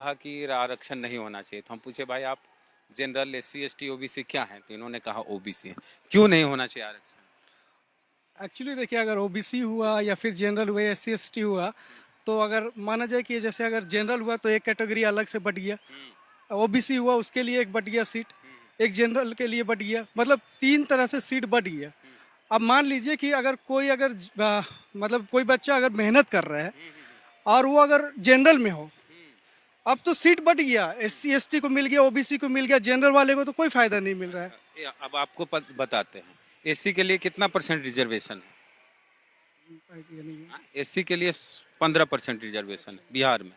कहा कि आरक्षण नहीं होना चाहिए, तो हम पूछे भाई आप जनरल, एससी, एसटी, ओबीसी क्या है, तो इन्होंने कहा ओबीसी है। क्यों नहीं होना चाहिए आरक्षण? एक्चुअली देखिए, अगर ओबीसी हुआ या फिर जनरल हुआ, एससी एसटी हुआ, तो अगर माना जाए कि जैसे अगर जनरल हुआ तो एक कैटेगरी अलग से बढ़ गया, ओबीसी हुआ उसके लिए एक बढ़ गया सीट, एक जनरल के लिए बढ़ गया, मतलब तीन तरह से सीट बढ़ गया। अब मान लीजिए कि अगर कोई मतलब कोई बच्चा अगर मेहनत कर रहा है और वो अगर जनरल में हो, अब तो सीट बढ़ गया, एससी एसटी को मिल गया, ओबीसी को मिल गया, जनरल वाले को तो कोई फायदा नहीं मिल रहा है। अब आपको बताते हैं एससी के लिए कितना परसेंट रिजर्वेशन है। आइडिया नहीं है। एससी के लिए 15% रिजर्वेशन है बिहार में।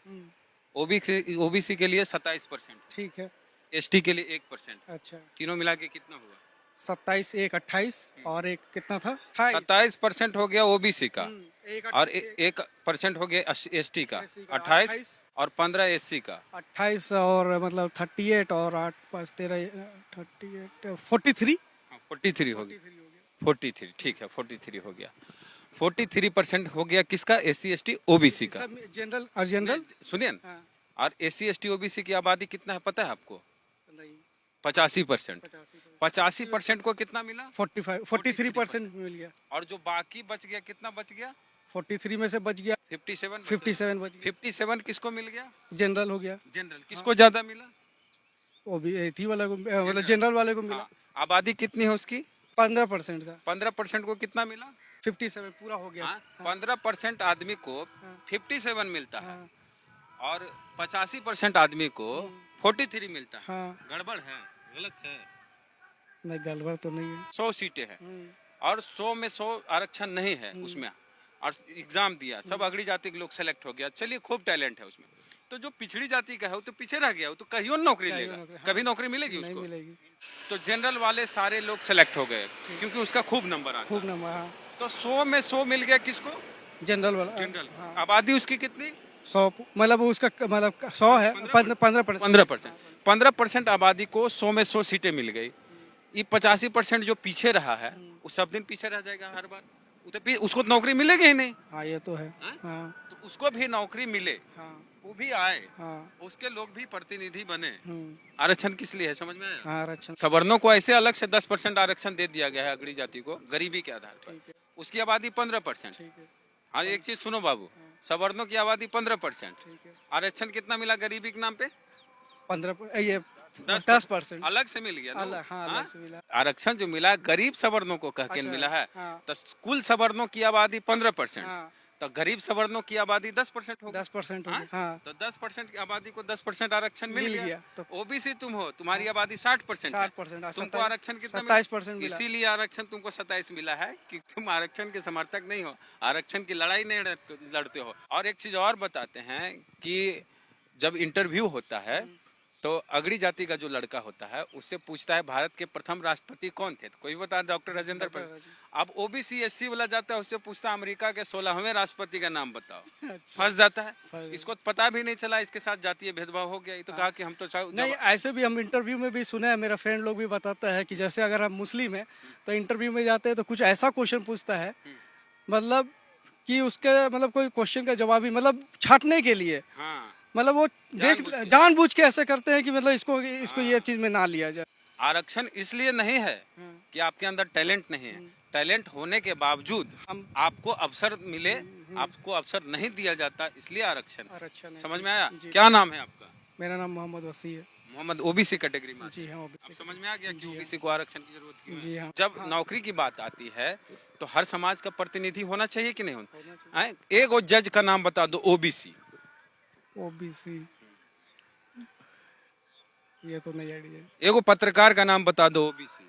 ओबीसी ओबीसी के लिए 27%, ठीक है। एसटी के लिए 1%। अच्छा। तीनों मिला के कितना हुआ? 27, एक 28 और एक कितना था, 28। 27% हो गया ओबीसी का, एक और 1% हो गया एसटी का, एससी का 28, 28, और 15 एससी का। 28 और मतलब 38 और 8 5 13 38 43। 43 हो गया। 43 हो गया। 43, ठीक है, 43 हो गया। 43% हो गया किसका? एससी, एसटी, ओबीसी का। सब जनरल और जनरल। सुनिए ना, हाँ। और एससी, एसटी, ओबीसी की आबादी कितना है पता है आपको? नहीं। 85%। 85। 85% को कितना मिला? 45 43% मिल गया। और जो बाकी बच गया, कितना बच गया? 43 में से बच गया 57। 57 बच गया। 57 किसको मिल गया? जनरल हो गया। जनरल। किसको ज्यादा मिला? वो भी थी वाला को मतलब जनरल वाले को मिला। हाँ। आबादी कितनी है उसकी? 15% था। 15% को कितना मिला? 57 पूरा हो गया। हाँ, 15% आदमी को हाँ। 57 मिलता है, हाँ। और 85% आदमी को 43 मिलता है। हाँ। गड़बड़ है, गलत है। नहीं, गड़बड़ तो नहीं है। 100 सीटें हैं, और 100 में 100 आरक्षण नहीं है उसमें, और एग्जाम दिया, सब अगड़ी जाति के लोग सेलेक्ट हो गया, चलिए खूब टैलेंट है उसमें। तो जो पिछड़ी जाति का है वो तो पीछे रह गया, वो तो कहीं नौकरी लेगा, हाँ। कभी नौकरी मिलेगी नहीं उसको? मिलेगी। तो जनरल वाले सारे लोग सेलेक्ट हो गए क्योंकि उसका खूब नंबर आता खूब है। नंबर। हाँ। तो 100 में 100 मिल गया किसको? जनरल वाला। जनरल। हाँ। आबादी उसकी कितनी? 100 मतलब उसका मतलब 100 है। 15%। 15%। 15% आबादी को 100 में 100 सीटें मिल गई। ये 85% जो पीछे रहा है वो सब दिन पीछे रह जाएगा हर बार। उसको तो नौकरी मिलेगी ही नहीं। हाँ, ये तो है। हाँ? हाँ। तो उसको भी नौकरी मिले, हाँ। वो भी आए, हाँ। उसके लोग भी प्रतिनिधि बने। हम्म। आरक्षण किस लिए है, समझ में आया? हाँ, आरक्षण। सवर्णों को ऐसे अलग से 10% आरक्षण दे दिया गया है अगड़ी जाति को, गरीबी के आधार पर। ठीक है। उसकी आबादी 15%। ठीक है। हाँ, एक चीज सुनो बाबू, सवर्णों की आबादी 15%, ठीक है। आरक्षण कितना मिला गरीबी के नाम पे? 15 ये 10%। 10%। अलग से मिल गया ना? अलग, हाँ, अलग से मिला। आरक्षण जो मिला गरीब सवर्णों को कह के अच्छा। मिला है। हाँ। तो कुल सवर्णों की आबादी 15%, हाँ। तो गरीब सवर्णों की आबादी 10% होगी। 10% हो हाँ? गया। हाँ। तो 10% की आबादी को 10% आरक्षण मिल मिल गया। गया, तो ओबीसी तुम हो, तुम्हारी आबादी 60% है, 60%। तुमको आरक्षण कितना मिला? 27% मिला। इसीलिए आरक्षण तुमको 27 मिला है कि तुम आरक्षण के समर्थक नहीं हो, आरक्षण की लड़ाई नहीं लड़ते हो। और एक चीज और बताते हैं कि जब इंटरव्यू होता है तो अगड़ी जाति का जो लड़का होता है उससे पूछता है भारत के प्रथम राष्ट्रपति कौन थे, तो कोई बता डॉक्टर राजेंद्र प्रसाद। अब ओबीसी एससी वाला जाता है, उससे पूछता है अमेरिका के 16वें राष्ट्रपति का नाम बताओ। अच्छा। फंस जाता है। फंस। इसको पता भी नहीं चला, इसके साथ जातीय भेदभाव हो गया। ये तो कहा कि हम तो नहीं, ऐसे भी हम इंटरव्यू में भी सुने हैं, मेरा फ्रेंड लोग भी बताता है कि जैसे अगर हम मुस्लिम है तो इंटरव्यू में जाते हैं तो कुछ ऐसा क्वेश्चन पूछता है, मतलब कि उसके मतलब कोई क्वेश्चन का जवाब ही मतलब छाटने के लिए, हाँ, मतलब वो जानबूझ के ऐसे करते हैं कि मतलब इसको ये चीज में ना लिया जाए। आरक्षण इसलिए नहीं है कि आपके अंदर टैलेंट नहीं है, टैलेंट होने के बावजूद हम आपको अवसर मिले, आपको अवसर नहीं दिया जाता, इसलिए आरक्षण। आरक्षण है। समझ में आया? जी। क्या नाम है आपका? मेरा नाम मोहम्मद वसी है। मोहम्मद। ओबीसी कैटेगरी में? जी हाँ, अब ओबीसी। समझ में आ गया कि जी हाँ। ओबीसी को आरक्षण की जरूरत क्यों है। जी हाँ। जब नौकरी की बात आती है तो हर समाज का प्रतिनिधि होना चाहिए कि नहीं होना? होना चाहिए। हैं? एक और जज का नाम बता दो ओबीसी। ओबीसी ये तो नहीं आइडिया। एगो पत्रकार का नाम बता दो ओबीसी।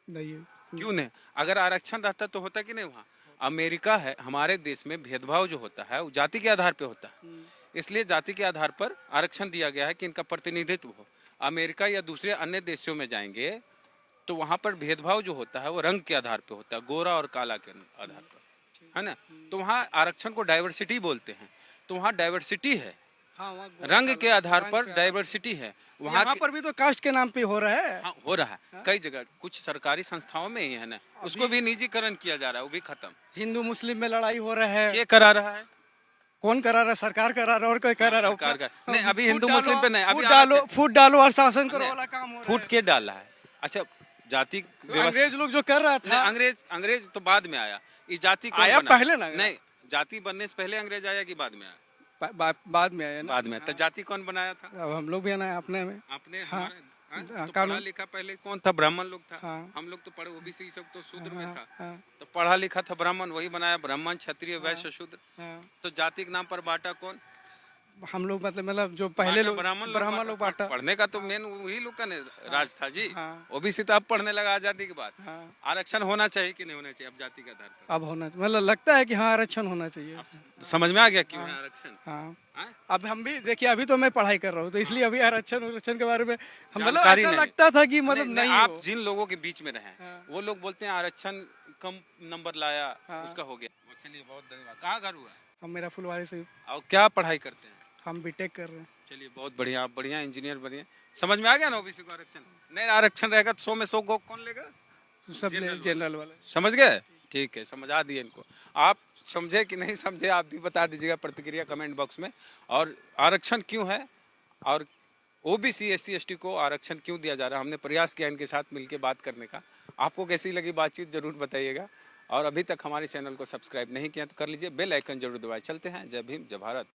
नहीं है। क्यों नहीं? अगर आरक्षण रहता तो होता कि नहीं वहाँ? अमेरिका है, हमारे देश में भेदभाव जो होता है वो जाति के आधार पे होता है, इसलिए जाति के आधार पर आरक्षण दिया गया है कि इनका प्रतिनिधित्व हो। अमेरिका या दूसरे अन्य देशों में जाएंगे तो वहां पर भेदभाव जो होता है वो रंग के आधार पे होता है, गोरा और काला के आधार पर, है ना? तो वहाँ आरक्षण को डाइवर्सिटी बोलते हैं। तो वहाँ डाइवर्सिटी है, हाँ, वहाँ रंग के आधार रंग पर पे डाइवर्सिटी है। यहाँ पर भी तो कास्ट के नाम पे हो रहा है। हाँ, हो रहा है कई जगह, कुछ सरकारी संस्थाओं में ही है ना, उसको भी निजीकरण किया जा रहा है, वो भी खत्म। हिंदू मुस्लिम में लड़ाई हो रहा है। ये करा रहा है? कौन करा रहा है? सरकार करा रहा है और कोई करा रहा है? सरकार ऊपर- का नहीं, अभी फूट हिंदू डालो, मुस्लिम पे नहीं, अभी फूट डालो और शासन करो नहीं, वाला काम हो रहा फूट के डाला है। अच्छा, जाति है। व्यवस्था अंग्रेज लोग जो कर रहा नहीं, था, अंग्रेज तो बाद में आया। ये जाति कौन आया बना? पहले ना? नहीं, जाति बनने से पहले अंग्रेज आया कि बाद में आया? बाद में आया ना। बाद में। तो जाति कौन बनाया था? अब हम लोग भी है ना अपने में। आपने हाँ, हमारे हाँ? हाँ, तो कानून- पढ़ा लिखा पहले कौन था? ब्राह्मण लोग था। हाँ। हम लोग तो पढ़े, ओबीसी सब तो शूद्र में था। हाँ, तो पढ़ा लिखा था ब्राह्मण, वही बनाया ब्राह्मण, क्षत्रिय, वैश्य, शूद्र। हाँ। तो जाति के नाम पर बांटा कौन? हम लोग मतलब जो पहले लोग ब्राह्मण लोग बांटा। पढ़ने का तो मेन वही लोग का राज था जी। हाँ। ओबीसी तो अब पढ़ने लगा आजादी के बाद। हाँ। आरक्षण होना चाहिए कि नहीं होना चाहिए अब जाति के आधार पर? अब होना मतलब लगता है कि हाँ आरक्षण होना चाहिए। समझ में आ गया क्यों है आरक्षण? हाँ, हाँ? अब हम भी देखिए, अभी तो मैं पढ़ाई कर रहा हूँ, तो इसलिए अभी आरक्षण के बारे में हम मतलब जानकारी ऐसा नहीं। लगता था कि मतलब नहीं आप हो। जिन लोगों के बीच में रहे हाँ। वो लोग बोलते हैं आरक्षण कम नंबर लाया, हाँ। उसका हो गया। चलिए, बहुत धन्यवाद। कहाँ घर हुआ? हम मेरा फुलवारी से, और क्या पढ़ाई करते हैं? हम बीटेक कर रहे हैं। चलिए, बहुत बढ़िया, आप बढ़िया इंजीनियर बनिए। समझ में आ गया ना ओबीसी को आरक्षण? नहीं आरक्षण रहेगा तो 100 में 100 को कौन लेगा? सब जनरल वाला। समझ गए? ठीक है, समझा दिए इनको। आप समझे कि नहीं समझे, आप भी बता दीजिएगा प्रतिक्रिया कमेंट बॉक्स में। और आरक्षण क्यों है और ओबीसी एससी एसटी को आरक्षण क्यों दिया जा रहा है, हमने प्रयास किया इनके साथ मिलकर बात करने का। आपको कैसी लगी बातचीत जरूर बताइएगा। और अभी तक हमारे चैनल को सब्सक्राइब नहीं किया तो कर लीजिए, बेल आइकन जरूर दबाएं। चलते हैं। जय भीम, जय भारत।